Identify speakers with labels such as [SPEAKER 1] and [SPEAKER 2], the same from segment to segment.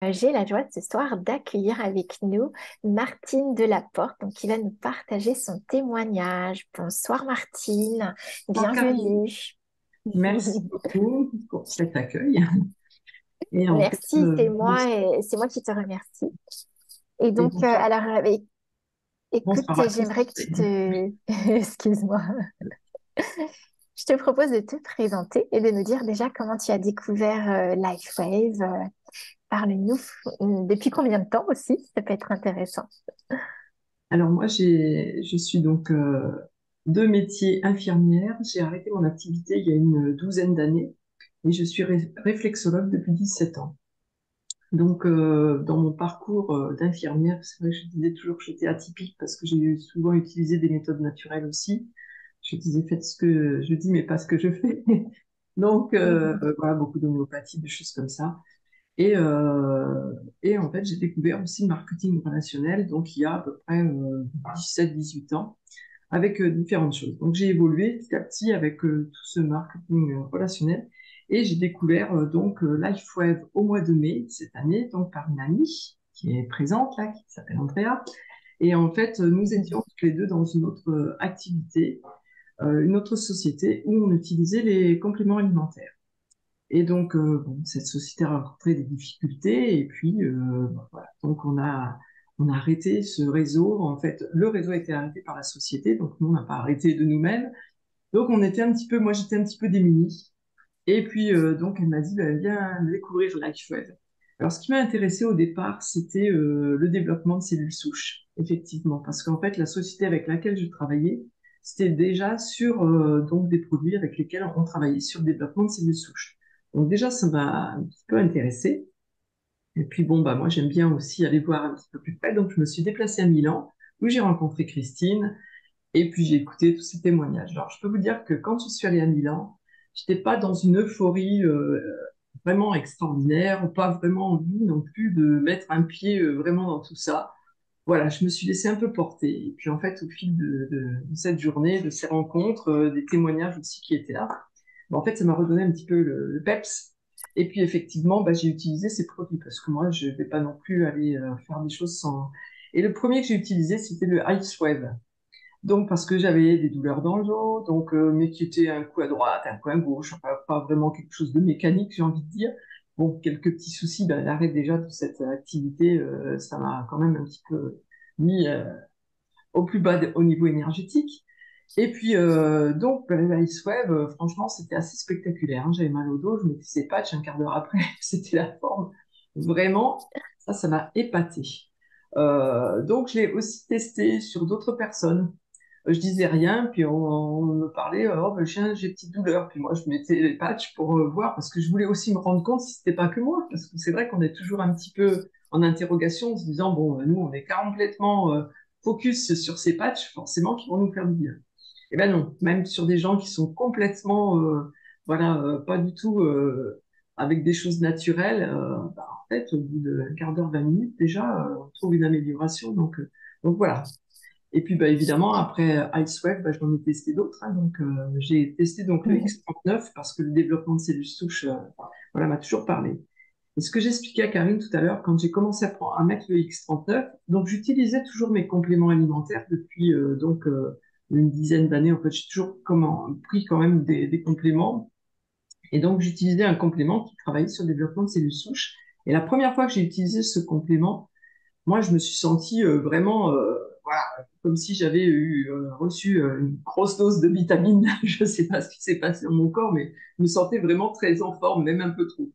[SPEAKER 1] J'ai la joie ce soir d'accueillir avec nous Martine Delaporte, donc qui va nous partager son témoignage. Bonsoir Martine,
[SPEAKER 2] Bonsoir Karine,
[SPEAKER 1] bienvenue.
[SPEAKER 2] merci beaucoup pour cet accueil. Et en fait,
[SPEAKER 1] Merci, c'est
[SPEAKER 2] moi
[SPEAKER 1] moi
[SPEAKER 2] aussi,
[SPEAKER 1] et c'est moi qui te remercie. Et
[SPEAKER 2] et
[SPEAKER 1] donc,
[SPEAKER 2] bonsoir,
[SPEAKER 1] écoute,
[SPEAKER 2] bonsoir à tous.
[SPEAKER 1] j'aimerais que tu te... Excuse-moi. Je te propose de te présenter et de nous dire déjà comment tu as découvert LifeWave. Parle-nous depuis combien de temps aussi, ça peut être intéressant.
[SPEAKER 2] Alors moi, je suis donc de métier infirmière. J'ai arrêté mon activité il y a une douzaine d'années et je suis réflexologue depuis 17 ans. Donc, dans mon parcours d'infirmière, c'est vrai que je disais toujours que j'étais atypique parce que j'ai souvent utilisé des méthodes naturelles aussi. Je disais, faites ce que je dis, mais pas ce que je fais. Donc, voilà, beaucoup d'homéopathie, des choses comme ça. Et, euh, et en fait, j'ai découvert aussi le marketing relationnel, donc il y a à peu près 17-18 ans, avec différentes choses. Donc, j'ai évolué petit à petit avec tout ce marketing relationnel. Et j'ai découvert LifeWave au mois de mai cette année, donc par une amie qui est présente là, qui s'appelle Andrea. Et en fait, nous étions toutes les deux dans une autre activité, une autre société où on utilisait les compléments alimentaires. Et donc, bon, cette société a rencontré des difficultés et puis voilà. Donc on a arrêté ce réseau. En fait, le réseau a été arrêté par la société, donc nous on n'a pas arrêté de nous-mêmes. Donc on était un petit peu, moi j'étais un petit peu démunie. Et puis donc elle m'a dit, bah, viens découvrir LifeWave. Alors ce qui m'a intéressé au départ, c'était le développement de cellules souches, effectivement, parce qu'en fait la société avec laquelle je travaillais, c'était déjà sur donc des produits avec lesquels on travaillait sur le développement de cellules souches. Donc déjà ça m'a un petit peu intéressé. Et puis bon bah moi j'aime bien aussi aller voir un petit peu plus près, donc je me suis déplacée à Milan où j'ai rencontré Christine et puis j'ai écouté tous ces témoignages. Alors je peux vous dire que quand je suis allée à Milan, j'étais pas dans une euphorie vraiment extraordinaire, pas vraiment envie non plus de mettre un pied vraiment dans tout ça. Voilà, je me suis laissée un peu porter. Et puis en fait, au fil de cette journée, de ces rencontres, des témoignages aussi qui étaient là, bah, en fait, ça m'a redonné un petit peu le peps. Et puis effectivement, bah, j'ai utilisé ces produits parce que moi, je vais pas non plus aller faire des choses sans. Et le premier que j'ai utilisé, c'était le IceWave. Donc, parce que j'avais des douleurs dans le dos, donc, mais qui étaient un coup à droite, un coup à gauche, enfin, pas vraiment quelque chose de mécanique, j'ai envie de dire. Bon, quelques petits soucis, ben, l'arrêt déjà de cette activité, ça m'a quand même un petit peu mis au plus bas au niveau énergétique. Et puis, donc, ben, l'IceWave, franchement, c'était assez spectaculaire, hein. J'avais mal au dos, je mettais ces patchs, un quart d'heure après, c'était la forme. Vraiment, ça m'a épaté. Donc, je l'ai aussi testé sur d'autres personnes. Je disais rien, puis on me parlait, oh, ben, j'ai des petites douleurs. Puis moi, je mettais les patchs pour voir, parce que je voulais aussi me rendre compte si c'était pas que moi, parce que c'est vrai qu'on est toujours un petit peu en interrogation, en se disant, bon, nous, on est complètement focus sur ces patchs, forcément, qui vont nous faire du bien. Eh ben non, même sur des gens qui sont complètement, voilà, pas du tout avec des choses naturelles, bah, en fait, au bout d'un quart d'heure, 20 minutes, déjà, on trouve une amélioration. Donc voilà. Et puis, bah, évidemment, après IceWave, bah, je m'en ai testé d'autres, hein. Donc, j'ai testé donc le X39 parce que le développement de cellules souches, voilà, m'a toujours parlé. Et ce que j'expliquais à Karine tout à l'heure, quand j'ai commencé à mettre le X39, donc j'utilisais toujours mes compléments alimentaires depuis une dizaine d'années. En fait, j'ai toujours pris quand même des compléments. Et donc, j'utilisais un complément qui travaillait sur le développement de cellules souches. Et la première fois que j'ai utilisé ce complément, moi, je me suis sentie vraiment voilà, comme si j'avais reçu une grosse dose de vitamine. Je ne sais pas ce qui s'est passé dans mon corps, mais je me sentais vraiment très en forme, même un peu trop.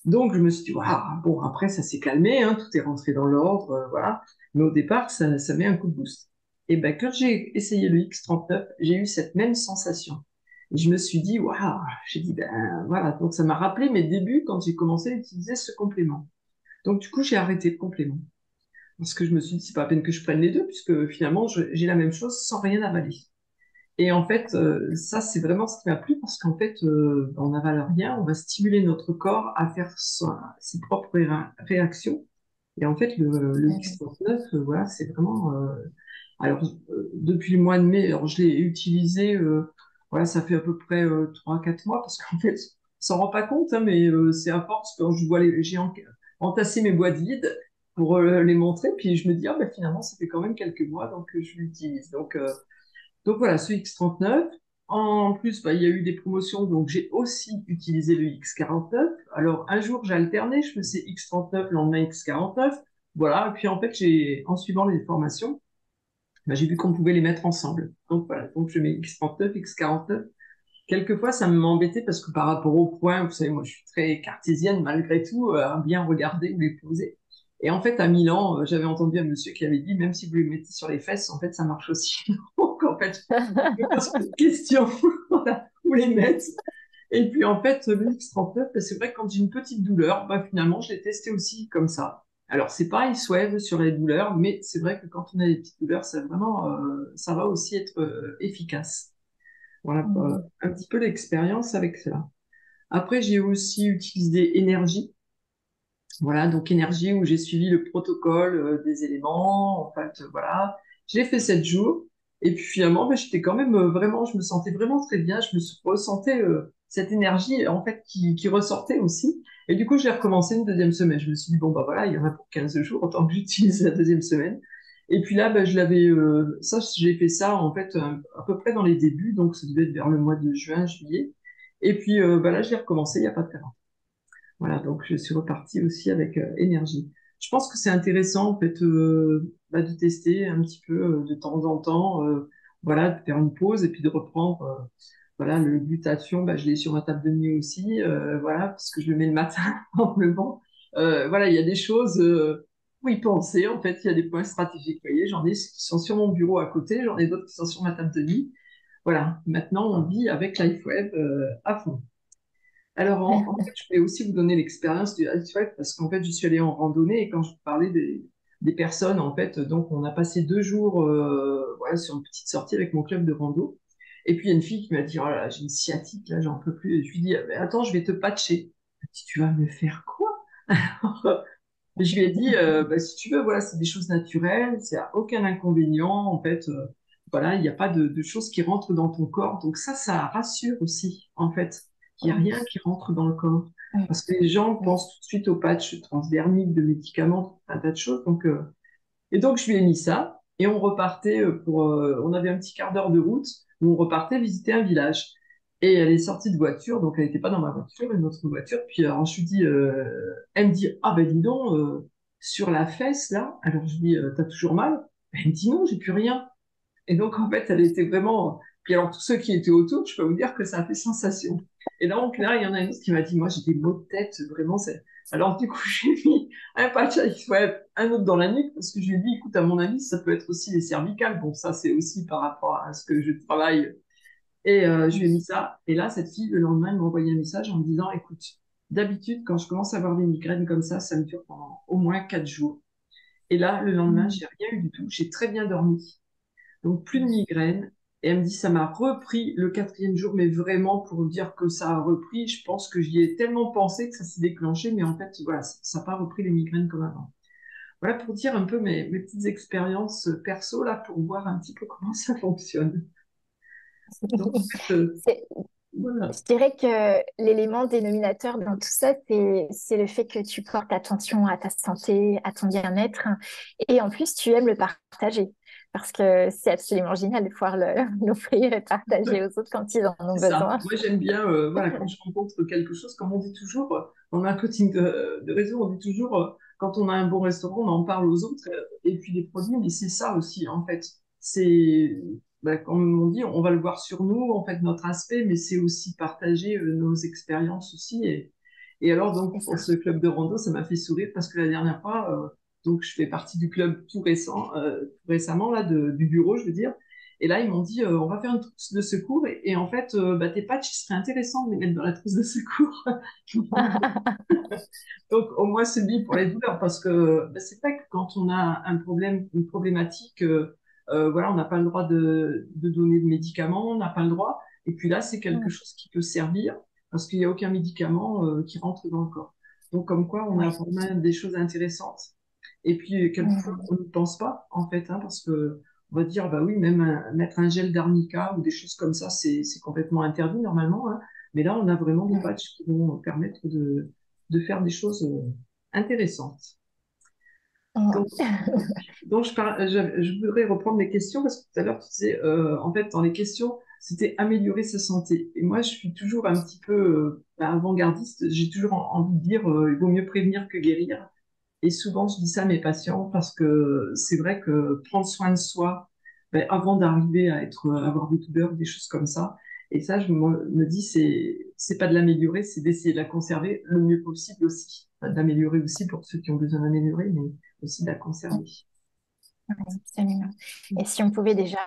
[SPEAKER 2] Donc, je me suis dit, waouh, bon, après, ça s'est calmé, hein, tout est rentré dans l'ordre, voilà. Mais au départ, ça met un coup de boost. Et ben, quand j'ai essayé le X39, j'ai eu cette même sensation. Et je me suis dit, waouh, j'ai dit, ben voilà. Donc, ça m'a rappelé mes débuts quand j'ai commencé à utiliser ce complément. Donc, du coup, j'ai arrêté le complément. Parce que je me suis dit, c'est pas la peine que je prenne les deux, puisque finalement, j'ai la même chose sans rien avaler. Et en fait, ça, c'est vraiment ce qui m'a plu, parce qu'en fait, on n'avale rien, on va stimuler notre corps à faire ses propres réactions. Et en fait, le X39, voilà, c'est vraiment... alors, depuis le mois de mai, alors, je l'ai utilisé, voilà, ça fait à peu près 3-4 mois, parce qu'en fait, on s'en rend pas compte, hein, mais c'est à force, quand je vois les géants entasser mes boîtes vides pour les montrer. Puis je me dis, ah, ben, finalement, ça fait quand même quelques mois, donc je l'utilise. Donc voilà, ce X39. En plus, bah, il y a eu des promotions, donc j'ai aussi utilisé le X49. Alors un jour, j'ai alterné, je faisais X39, le lendemain X49. Voilà, et puis en fait, en suivant les formations, bah, j'ai vu qu'on pouvait les mettre ensemble. Donc voilà, donc je mets X39, X49. Quelquefois, ça m'embêtait parce que par rapport au point, vous savez, moi, je suis très cartésienne malgré tout, à bien regarder où les poser. Et en fait, à Milan, j'avais entendu un monsieur qui avait dit, même si vous les mettez sur les fesses, en fait, ça marche aussi. Donc, en fait, je me pose pas de questions, voilà, où les mettre. Et puis, en fait, le X39, bah, c'est vrai que quand j'ai une petite douleur, bah, finalement, je l'ai testé aussi comme ça. Alors, c'est pas une X-Wave sur les douleurs, mais c'est vrai que quand on a des petites douleurs, ça vraiment, ça va aussi être efficace. Voilà,
[SPEAKER 1] Mhm.
[SPEAKER 2] un petit peu l'expérience avec cela. Après, j'ai aussi utilisé Énergie. Voilà, donc Énergie où j'ai suivi le protocole des éléments. En fait, voilà, j'ai fait 7 jours. Et puis finalement, ben, j'étais quand même vraiment, je me sentais vraiment très bien. Je me ressentais cette énergie en fait qui ressortait aussi. Et du coup, j'ai recommencé une deuxième semaine. Je me suis dit, bon, bah voilà, il y en a pour 15 jours, autant que j'utilise la deuxième semaine. Et puis là, ben, j'ai fait ça en fait à peu près dans les débuts, donc ça devait être vers le mois de juin, juillet. Et puis ben là, j'ai recommencé il n'y a pas de 40. Voilà, donc je suis repartie aussi avec énergie. Je pense que c'est intéressant en fait bah, de tester un petit peu de temps en temps, voilà, de faire une pause et puis de reprendre. Voilà, le glutathion, bah, je l'ai sur ma table de nuit aussi, voilà, parce que je le mets le matin en me levant. Voilà, il y a des choses où y penser. En fait, il y a des points stratégiques. Vous voyez, j'en ai qui sont sur mon bureau à côté, j'en ai d'autres qui sont sur ma table de nuit. Voilà, maintenant on vit avec LifeWeb à fond. Alors, en fait, je voulais aussi vous donner l'expérience du Iceberg parce qu'en fait, je suis allée en randonnée et quand je vous parlais des personnes, en fait, donc on a passé 2 jours voilà, sur une petite sortie avec mon club de rando. Et puis, il y a une fille qui m'a dit, oh là, là, j'ai une sciatique, là, j'en peux plus. Et je lui dis, ah, ben, attends, je vais te patcher. Elle m'a dit, tu vas me faire quoi? Et je lui ai dit, bah, si tu veux, voilà, c'est des choses naturelles, c'est à aucun inconvénient, en fait, voilà, il n'y a pas de choses qui rentrent dans ton corps. Donc ça rassure aussi, en fait, qu'il n'y a rien qui rentre dans le corps. Parce que les gens pensent tout de suite aux patchs transdermiques, de médicaments, un tas de choses. Et donc je lui ai mis ça, et on repartait on avait un petit quart d'heure de route où on repartait visiter un village. Et elle est sortie de voiture, donc elle n'était pas dans ma voiture, une autre voiture. Puis alors je lui dis, elle me dit, ah ben dis donc, sur la fesse là. Alors je lui dis, t'as toujours mal? Elle me dit non, j'ai plus rien. Et donc, en fait, elle était vraiment. Puis alors, tous ceux qui étaient autour, je peux vous dire que ça a fait sensation. Et donc, là, il y en a une autre qui m'a dit, moi, j'ai des maux de tête, vraiment. Alors, du coup, j'ai mis un patch à X-Web, un autre dans la nuque, parce que je lui ai dit, écoute, à mon avis, ça peut être aussi les cervicales. Bon, ça, c'est aussi par rapport à ce que je travaille. Et je lui ai mis ça. Et là, cette fille, le lendemain, elle m'a envoyé un message en me disant, écoute, d'habitude, quand je commence à avoir des migraines comme ça me dure pendant au moins 4 jours. Et là, le lendemain, j'ai rien eu du tout. J'ai très bien dormi. Donc plus de migraine. Et elle me dit, ça m'a repris le quatrième jour, mais vraiment pour dire que ça a repris, je pense que j'y ai tellement pensé que ça s'est déclenché, mais en fait, voilà, ça n'a pas repris les migraines comme avant. Voilà pour dire un peu mes petites expériences perso, là, pour voir un petit peu comment ça fonctionne. Donc, en fait,
[SPEAKER 1] C'est-
[SPEAKER 2] voilà,
[SPEAKER 1] Je dirais que l'élément dénominateur dans tout ça, c'est le fait que tu portes attention à ta santé, à ton bien-être, et en plus, tu aimes le partager. Parce que c'est absolument génial de pouvoir l'offrir et partager aux autres quand ils en ont
[SPEAKER 2] c'est ça.
[SPEAKER 1] besoin.
[SPEAKER 2] Moi, j'aime bien, voilà, quand je rencontre quelque chose, comme on dit toujours, dans le marketing de réseau, on dit toujours, quand on a un bon restaurant, on en parle aux autres, et puis les produits, mais c'est ça aussi, en fait. C'est, bah, comme on dit, on va le voir sur nous, en fait, notre aspect, mais c'est aussi partager nos expériences aussi. Et alors,
[SPEAKER 1] C'est
[SPEAKER 2] donc, pour
[SPEAKER 1] ça.
[SPEAKER 2] ce club de rando, ça m'a fait sourire parce que la dernière fois, donc, je fais partie du club tout récemment, là, du bureau, je veux dire. Et là, ils m'ont dit, on va faire une trousse de secours. Et en fait, bah, tes patchs, il serait intéressant de les mettre dans la trousse de secours. Donc, au moins, celui pour les douleurs. Parce que bah, c'est vrai que quand on a un problème, une problématique, voilà, on n'a pas le droit de donner de médicaments, on n'a pas le droit. Et puis là, c'est quelque chose qui peut servir parce qu'il n'y a aucun médicament qui rentre dans le corps. Donc, comme quoi, on a
[SPEAKER 1] Ouais.
[SPEAKER 2] vraiment des choses intéressantes. Et puis, quelquefois,
[SPEAKER 1] Mhm.
[SPEAKER 2] on ne pense pas, en fait, hein, parce que on va dire, bah oui, même mettre un gel d'arnica ou des choses comme ça, c'est complètement interdit normalement, hein. Mais là, on a vraiment des patchs qui vont permettre de faire des choses. intéressante. Donc,
[SPEAKER 1] Ouais.
[SPEAKER 2] donc je voudrais reprendre mes questions parce que tout à l'heure, tu disais, en fait, dans les questions, c'était améliorer sa santé. Et moi, je suis toujours un petit peu avant-gardiste. J'ai toujours envie de dire, il vaut mieux prévenir que guérir. Et souvent, je dis ça à mes patients parce que c'est vrai que prendre soin de soi, ben, avant d'arriver à avoir des douleurs, des choses comme ça. Et ça, me dis, c'est pas de l'améliorer, c'est d'essayer de la conserver le mieux possible aussi. Enfin, d'améliorer aussi pour ceux qui ont besoin d'améliorer, mais aussi de la conserver.
[SPEAKER 1] Absolument. Et si on pouvait déjà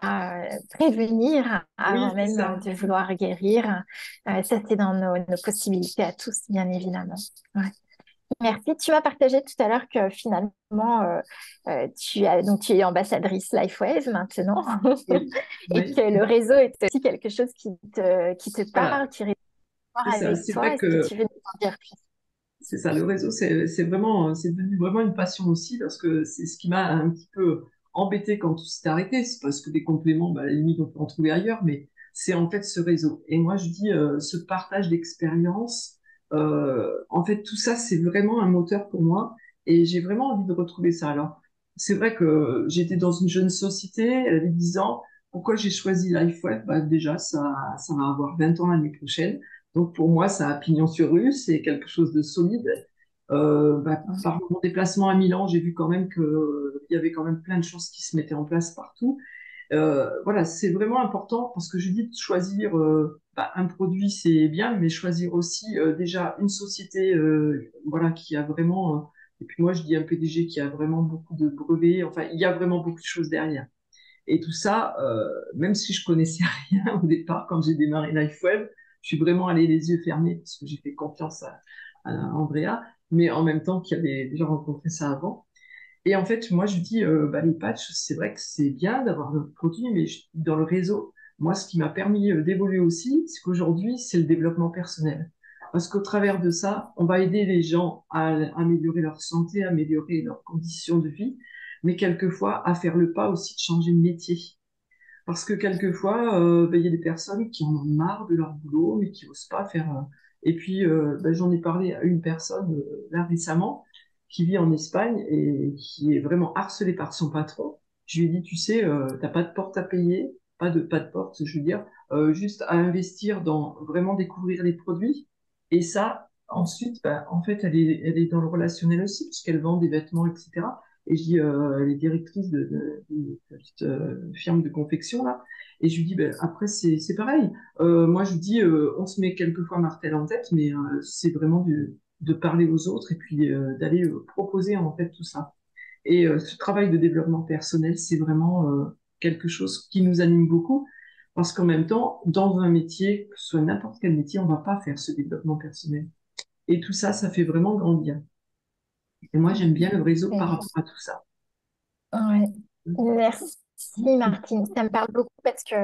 [SPEAKER 1] prévenir
[SPEAKER 2] Oui,
[SPEAKER 1] avant
[SPEAKER 2] c'est
[SPEAKER 1] même
[SPEAKER 2] ça.
[SPEAKER 1] de vouloir guérir, ça c'est dans nos possibilités à tous, bien évidemment. Ouais. Merci. Tu m'as partagé tout à l'heure que finalement, tu es ambassadrice LifeWave maintenant
[SPEAKER 2] Oui,
[SPEAKER 1] et
[SPEAKER 2] oui.
[SPEAKER 1] que le réseau est aussi quelque chose qui te
[SPEAKER 2] Voilà,
[SPEAKER 1] parle, qui résonne
[SPEAKER 2] c'est ça.
[SPEAKER 1] avec
[SPEAKER 2] C'est
[SPEAKER 1] toi.
[SPEAKER 2] vrai
[SPEAKER 1] Est-ce que
[SPEAKER 2] que
[SPEAKER 1] tu veux nous en dire plus?
[SPEAKER 2] c'est ça, le réseau, c'est vraiment, c'est devenu vraiment une passion aussi parce que c'est ce qui m'a un petit peu embêté quand tout s'est arrêté. C'est parce que des compléments, bah, à la limite, on peut en trouver ailleurs, mais c'est en fait ce réseau. Et moi, je dis, ce partage d'expérience, en fait, tout ça, c'est vraiment un moteur pour moi et j'ai vraiment envie de retrouver ça. Alors, c'est vrai que j'étais dans une jeune société, elle avait 10 ans. Pourquoi j'ai choisi LifeWeb? Bah, déjà, ça va avoir 20 ans l'année prochaine. Donc pour moi, ça a pignon sur rue, c'est quelque chose de solide. Par mon déplacement à Milan, j'ai vu quand même il y avait quand même plein de choses qui se mettaient en place partout. Voilà, c'est vraiment important parce que je dis de choisir un produit, c'est bien, mais choisir aussi déjà une société voilà, qui a vraiment, et puis moi je dis un PDG qui a vraiment beaucoup de brevets, enfin il y a vraiment beaucoup de choses derrière. Et tout ça, même si je connaissais rien au départ quand j'ai démarré LifeWeb, je suis vraiment allée les yeux fermés parce que j'ai fait confiance à Andrea, mais en même temps qui avait déjà rencontré ça avant. Et en fait, moi, je dis, les patchs, c'est vrai que c'est bien d'avoir notre produit, mais dans le réseau, moi, ce qui m'a permis d'évoluer aussi, c'est qu'aujourd'hui, c'est le développement personnel. Parce qu'au travers de ça, on va aider les gens à améliorer leur santé, à améliorer leurs conditions de vie, mais quelquefois à faire le pas aussi de changer de métier. Parce que quelquefois, il y a des personnes qui en ont marre de leur boulot, mais qui n'osent pas faire. Et puis, j'en ai parlé à une personne là récemment qui vit en Espagne et qui est vraiment harcelée par son patron. Je lui ai dit, tu sais, t'as pas de porte à payer, pas de porte, je veux dire, juste à investir dans vraiment découvrir les produits. Et ça, ensuite, en fait, elle est dans le relationnel aussi, puisqu'elle vend des vêtements, etc. Et je dis, elle est directrice d'une petite firme de confection là. Et je lui dis, ben, après, c'est pareil. Moi, je lui dis, on se met quelquefois martel en tête, mais c'est vraiment de parler aux autres et puis d'aller proposer en fait tout ça. Et ce travail de développement personnel, c'est vraiment quelque chose qui nous anime beaucoup. Parce qu'en même temps, dans un métier, que ce soit n'importe quel métier, on va pas faire ce développement personnel. Et tout ça, ça fait vraiment grandir. Et moi, j'aime bien le réseau par rapport à tout ça.
[SPEAKER 1] Ouais. Merci Martine, ça me parle beaucoup parce que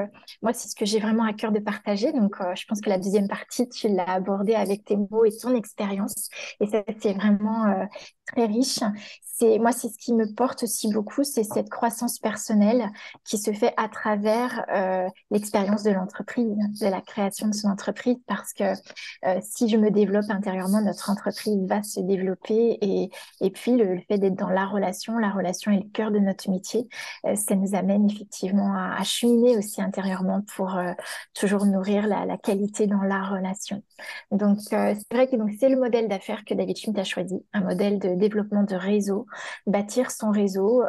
[SPEAKER 1] moi c'est ce que j'ai vraiment à cœur de partager. Donc je pense que la deuxième partie, tu l'as abordée avec tes mots et ton expérience. Et ça c'est vraiment très riche. C'est ce qui me porte aussi beaucoup, c'est cette croissance personnelle qui se fait à travers l'expérience de l'entreprise, de la création de son entreprise. Parce que si je me développe intérieurement, notre entreprise va se développer et puis, le fait d'être dans la relation est le cœur de notre métier. Ça nous amène effectivement à cheminer aussi intérieurement pour toujours nourrir la qualité dans la relation. Donc, c'est vrai que donc, c'est le modèle d'affaires que David Schmidt a choisi, un modèle de développement de réseau, bâtir son réseau.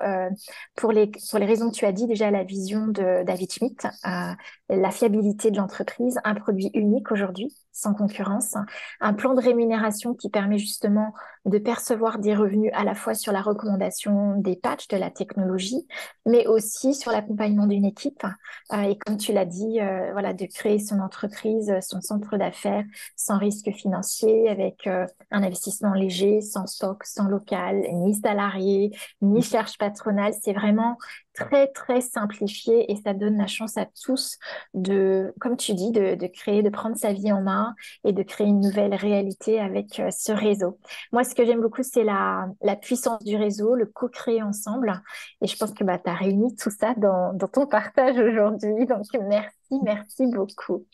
[SPEAKER 1] Pour les raisons que tu as dit, déjà la vision de David Schmidt, la fiabilité de l'entreprise, un produit unique aujourd'hui, sans concurrence, un plan de rémunération qui permet justement de percevoir des revenus à la fois sur la recommandation des patchs, de la technologie, mais aussi sur l'accompagnement d'une équipe. Et comme tu l'as dit, voilà, de créer son entreprise, son centre d'affaires sans risque financier, avec un investissement léger, sans stock, sans local, ni salarié, ni charge patronale. C'est vraiment très, très simplifié et ça donne la chance à tous de, comme tu dis, de créer, de prendre sa vie en main et de créer une nouvelle réalité avec ce réseau. Moi, ce que j'aime beaucoup, c'est la puissance du réseau, le co-créer ensemble. Et je pense que tu as réuni tout ça dans ton partage aujourd'hui. Donc, merci, merci beaucoup.